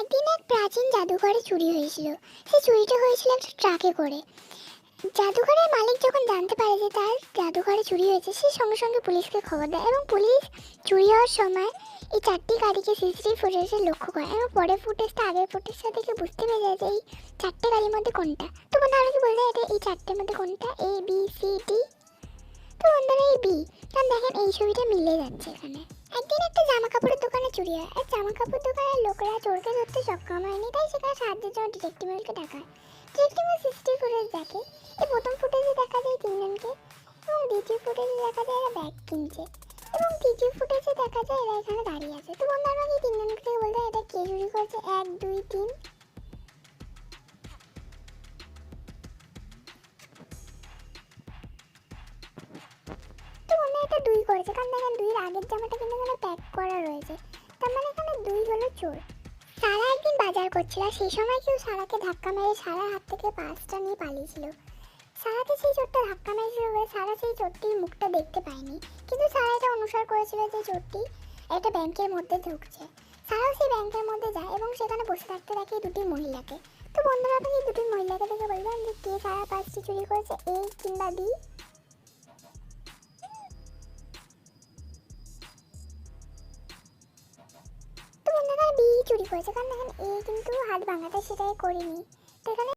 একদিন এক প্রাচীন জাদুঘরে চুরি হয়েছিল। সেই চুরিটা হয়েছিল একটা ট্রাকে করে। জাদুঘরের মালিক যখন জানতে পারে যে তার জাদুঘরে চুরি হয়েছে, সে সঙ্গে সঙ্গে পুলিশকে খবর দেয় এবং পুলিশ চুরি হওয়ার সময় এই 4টি গাড়িকে সিসিটিভি ফুটেজে লক্ষ্য করে এবং পরে ফুটেজটা আগের ফুটেজটা দেখে বুঝতে পেরে যায় যে এই 4টে গাড়ির মধ্যে কোনটা। তো বন্ধুরা আমাকে বললে এটা এই 4টের মধ্যে কোনটা, এ বি সি ডি। তো বন্ধুরা এই বি, কারণ দেখেন এই ছবিটা মিলে যাচ্ছে এখানে। একদিন একটা জামা কাপড়ের দোকানে চুরি হয় আর জামা কাপড় দোকানের লোকেরা চোরকে ধরতে সক্ষম হয়নি, তাই সেখানে সাহায্যের জন্য ডিটেকটিভকে ডাকা হয়। ডিটেকটিভ সিসিটিভি ফুটেজ দেখে। এই প্রথম ফুটেজে দেখা যায় তিনজনকে এবং দ্বিতীয় ফুটেজে দেখা যায় এরা ব্যাগ কিনছে এবং তৃতীয় ফুটেজে দেখা যায় এরা এখানে দাঁড়িয়ে আছে। তো বন্ধু আমাকে এই তিনজনকে থেকে বলতে এটা কে চুরি করছে, 1 2 3। তো বন্ধু এটা 2 করেছে, কারণ দেখেন 2-এর আগের জামাটা কিন্তু এখানে প্যাক করা রয়েছে, তার মানে এখানে 2 হলো চোর। সারা একদিন বাজার করছিল আর সেই সময় কেউ সারাকে ধাক্কা মেরে সারার হাত থেকে পার্সটা নিয়ে পালিয়েছিল। সারাকে সেই চোরটা ধাক্কা মেরেছিল বলে সারা সেই চোরটির মুখটা দেখতে পায়নি, কিন্তু সারা এটা অনুসরণ করেছিল যে চোরটি একটা ব্যাংকের মধ্যে ঢুকছে। সারাও সেই ব্যাংকের মধ্যে যায় এবং সেখানে বসে থাকতে দেখে দুটি মহিলাকে। তো বন্ধুরা আপনি এই দুটি মহিলাকে দেখে বলবেন যে কে সারা পার্সটি চুরি করেছে, এ কিংবা বি। তো বন্ধুরা বি চুরি করেছে, কারণ দেখেন এ কিন্তু হাত ভাঙাতে সেটাই করেনি। তো এখানে